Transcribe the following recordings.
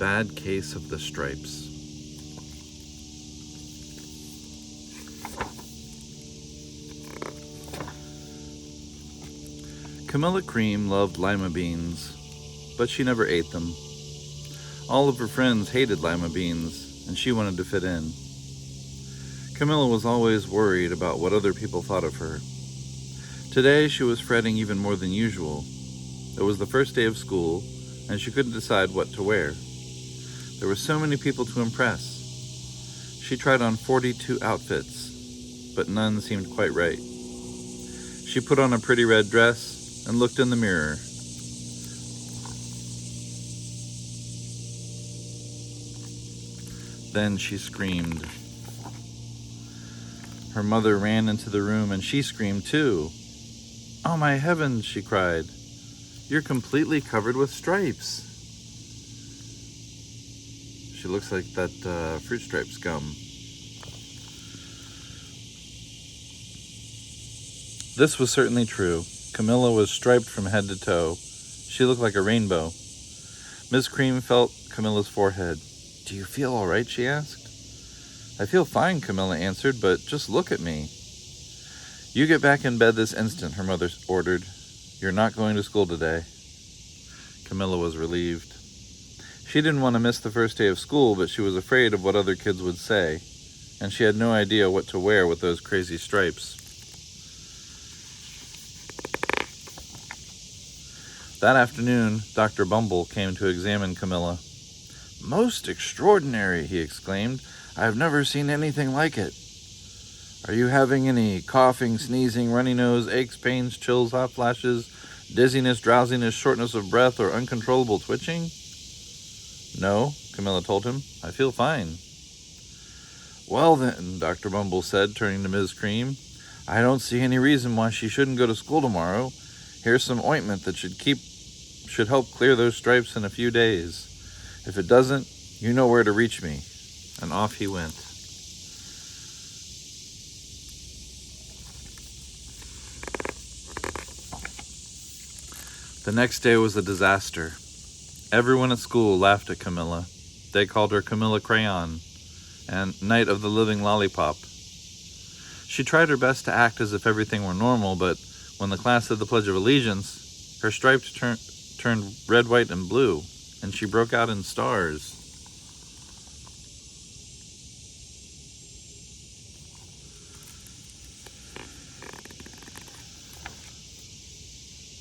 bad case of the stripes. Camilla Cream loved lima beans, but she never ate them. All of her friends hated lima beans, and she wanted to fit in. Camilla was always worried about what other people thought of her. Today she was fretting even more than usual. It was the first day of school, and she couldn't decide what to wear. There were so many people to impress. She tried on 42 outfits, but none seemed quite right. She put on a pretty red dress and looked in the mirror. Then she screamed. Her mother ran into the room and she screamed too. "Oh my heavens," she cried. "You're completely covered with stripes." She looks like that fruit stripes gum. This was certainly true. Camilla was striped from head to toe. She looked like a rainbow. Miss Cream felt Camilla's forehead. "Do you feel all right?" she asked. "I feel fine," Camilla answered, "but just look at me." "You get back in bed this instant," her mother ordered. "You're not going to school today." Camilla was relieved. She didn't want to miss the first day of school, but she was afraid of what other kids would say, and she had no idea what to wear with those crazy stripes. That afternoon, Dr. Bumble came to examine Camilla. "Most extraordinary," he exclaimed. "I have never seen anything like it. Are you having any coughing, sneezing, runny nose, aches, pains, chills, hot flashes, dizziness, drowsiness, shortness of breath, or uncontrollable twitching?" "No," Camilla told him. "I feel fine." "Well then," Dr. Bumble said, turning to Ms. Cream, "I don't see any reason why she shouldn't go to school tomorrow. Here's some ointment that should help clear those stripes in a few days. If it doesn't, you know where to reach me." And off he went. The next day was a disaster. Everyone at school laughed at Camilla. They called her Camilla Crayon and Night of the Living Lollipop. She tried her best to act as if everything were normal, but when the class did the Pledge of Allegiance, her stripes turned red, white, and blue, and she broke out in stars.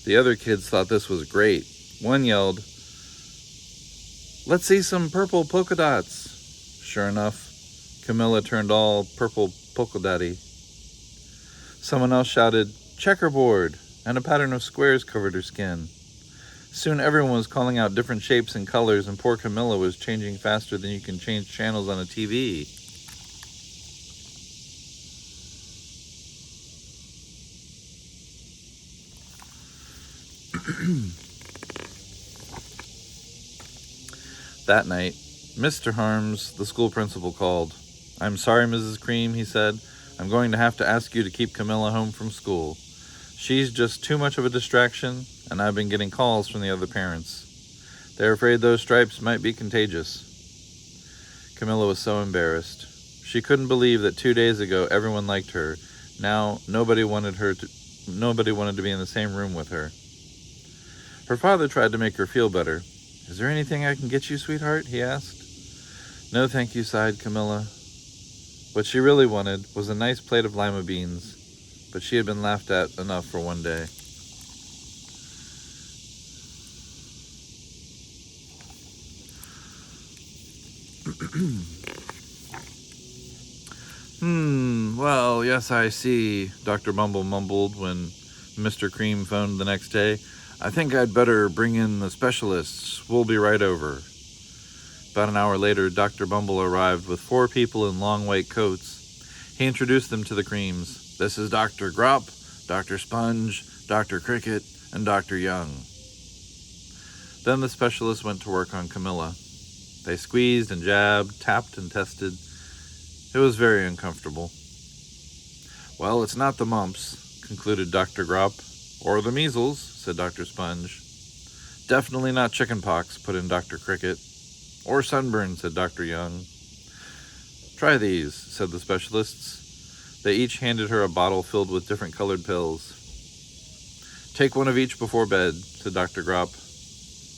The other kids thought this was great. One yelled, "Let's see some purple polka dots." Sure enough, Camilla turned all purple polka dotty. Someone else shouted, "Checkerboard," and a pattern of squares covered her skin. Soon everyone was calling out different shapes and colors, and poor Camilla was changing faster than you can change channels on a TV. That night, Mr. Harms, the school principal, called. "I'm sorry, Mrs. Cream," he said. "I'm going to have to ask you to keep Camilla home from school. She's just too much of a distraction, and I've been getting calls from the other parents. They're afraid those stripes might be contagious." Camilla was so embarrassed. She couldn't believe that 2 days ago everyone liked her. Now nobody wanted to be in the same room with her. Her father tried to make her feel better. "Is there anything I can get you, sweetheart?" he asked. "No, thank you," sighed Camilla. What she really wanted was a nice plate of lima beans, but she had been laughed at enough for one day. Well, yes, I see," Dr. Bumble mumbled when Mr. Cream phoned the next day. "I think I'd better bring in the specialists. We'll be right over." About an hour later, Dr. Bumble arrived with 4 people in long white coats. He introduced them to the Creams. "This is Dr. Grop, Dr. Sponge, Dr. Cricket, and Dr. Young." Then the specialists went to work on Camilla. They squeezed and jabbed, tapped and tested. It was very uncomfortable. "Well, it's not the mumps," concluded Dr. Grop. "Or the measles," said Dr. Sponge. "Definitely not chicken pox," put in Dr. Cricket. Or sunburn, said Dr. Young. Try these, said the specialists. They each handed her a bottle filled with different colored pills. Take one of each before bed, said Dr. Gropp.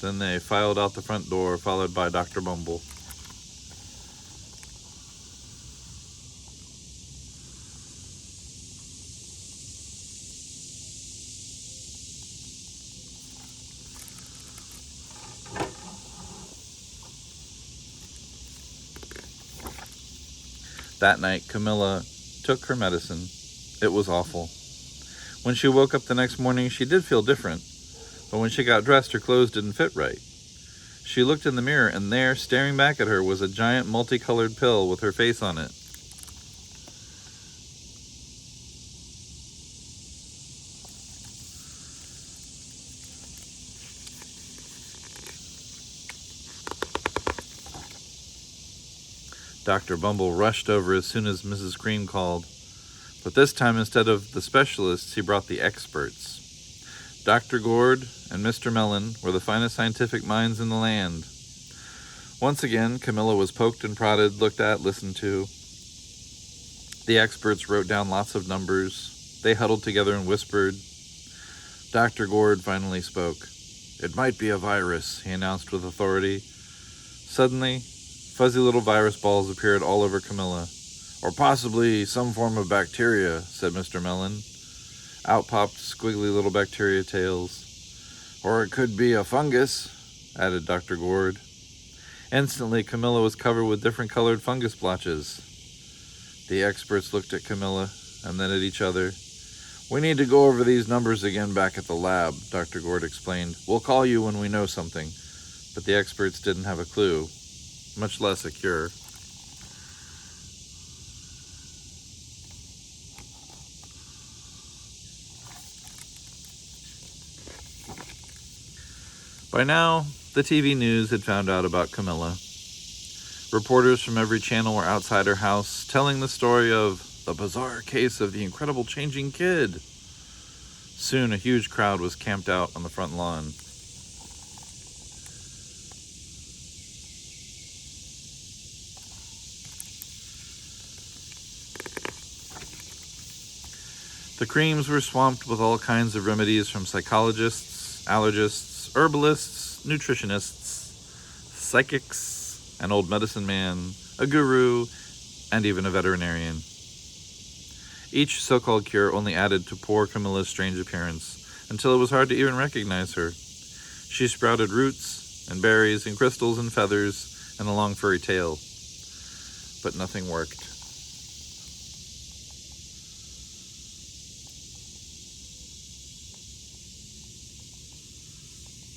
Then they filed out the front door, followed by Dr. Bumble. That night, Camilla took her medicine. It was awful. When she woke up the next morning, she did feel different, but when she got dressed, her clothes didn't fit right. She looked in the mirror, and there, staring back at her, was a giant multicolored pill with her face on it. Dr. Bumble rushed over as soon as Mrs. Cream called, but this time instead of the specialists, he brought the experts. Dr. Gord and Mr. Mellon were the finest scientific minds in the land. Once again, Camilla was poked and prodded, looked at, listened to. The experts wrote down lots of numbers. They huddled together and whispered. Dr. Gord finally spoke. It might be a virus, he announced with authority. Suddenly, fuzzy little virus balls appeared all over Camilla. Or possibly some form of bacteria, said Mr. Mellon. Out popped squiggly little bacteria tails. Or it could be a fungus, added Dr. Gord. Instantly, Camilla was covered with different colored fungus blotches. The experts looked at Camilla and then at each other. We need to go over these numbers again back at the lab, Dr. Gord explained. We'll call you when we know something. But the experts didn't have a clue, much less a cure. By now, the TV news had found out about Camilla. Reporters from every channel were outside her house, telling the story of the bizarre case of the incredible changing kid. Soon, a huge crowd was camped out on the front lawn. The Creams were swamped with all kinds of remedies from psychologists, allergists, herbalists, nutritionists, psychics, an old medicine man, a guru, and even a veterinarian. Each so-called cure only added to poor Camilla's strange appearance, until it was hard to even recognize her. She sprouted roots and berries and crystals and feathers and a long furry tail. But nothing worked.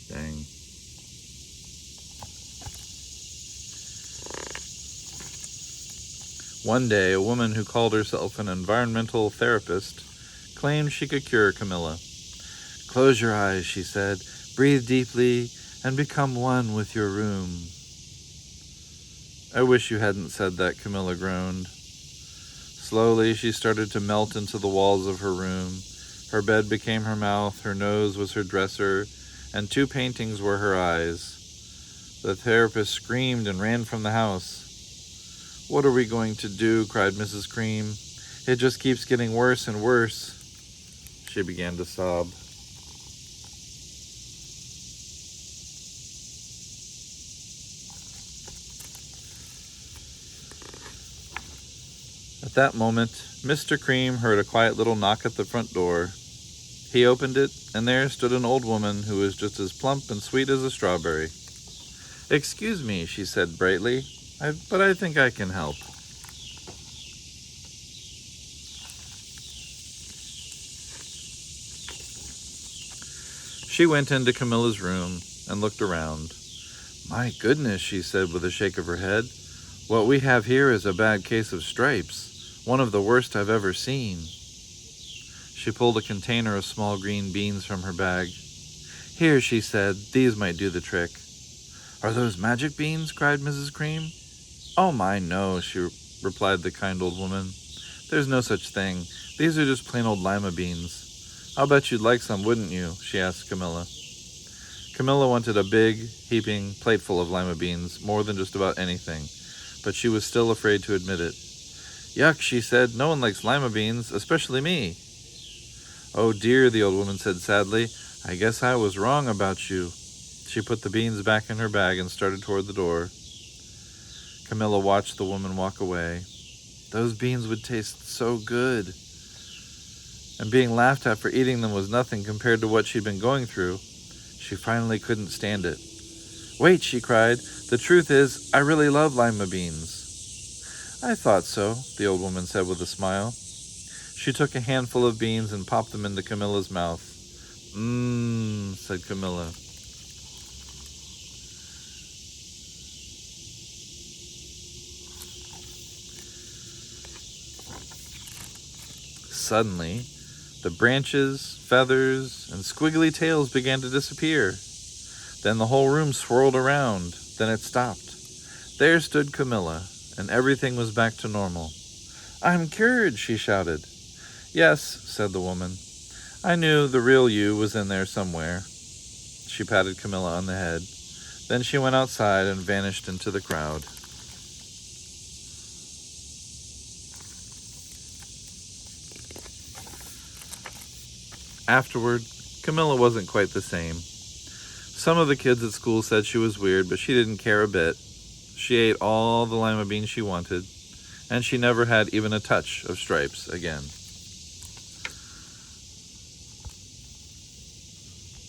Dang. One day, a woman who called herself an environmental therapist claimed she could cure Camilla. Close your eyes, she said, breathe deeply, and become one with your room. I wish you hadn't said that, Camilla groaned. Slowly, she started to melt into the walls of her room. Her bed became her mouth, her nose was her dresser, and 2 paintings were her eyes. The therapist screamed and ran from the house. What are we going to do? Cried Mrs. Cream. It just keeps getting worse and worse. She began to sob. At that moment, Mr. Cream heard a quiet little knock at the front door. He opened it, and there stood an old woman who was just as plump and sweet as a strawberry. Excuse me, she said brightly, but I think I can help. She went into Camilla's room and looked around. My goodness, she said with a shake of her head. What we have here is a bad case of stripes, one of the worst I've ever seen. She pulled a container of small green beans from her bag. Here, she said, these might do the trick. Are those magic beans? Cried Mrs. Cream. Oh my, no, she replied the kind old woman. There's no such thing. These are just plain old lima beans. I'll bet you'd like some, wouldn't you? She asked Camilla. Camilla wanted a big, heaping plateful of lima beans more than just about anything, but she was still afraid to admit it. Yuck, she said. No one likes lima beans, especially me. Oh dear, the old woman said sadly. I guess I was wrong about you. She put the beans back in her bag and started toward the door. Camilla watched the woman walk away. Those beans would taste so good. And being laughed at for eating them was nothing compared to what she'd been going through. She finally couldn't stand it. Wait, she cried. The truth is, I really love lima beans. I thought so, the old woman said with a smile. She took a handful of beans and popped them into Camilla's mouth. Mmm, said Camilla. Suddenly, the branches, feathers, and squiggly tails began to disappear. Then the whole room swirled around. Then it stopped. There stood Camilla, and everything was back to normal. I'm cured, she shouted. Yes, said the woman. I knew the real you was in there somewhere. She patted Camilla on the head. Then she went outside and vanished into the crowd. Afterward, Camilla wasn't quite the same. Some of the kids at school said she was weird, but she didn't care a bit. She ate all the lima beans she wanted, and she never had even a touch of stripes again.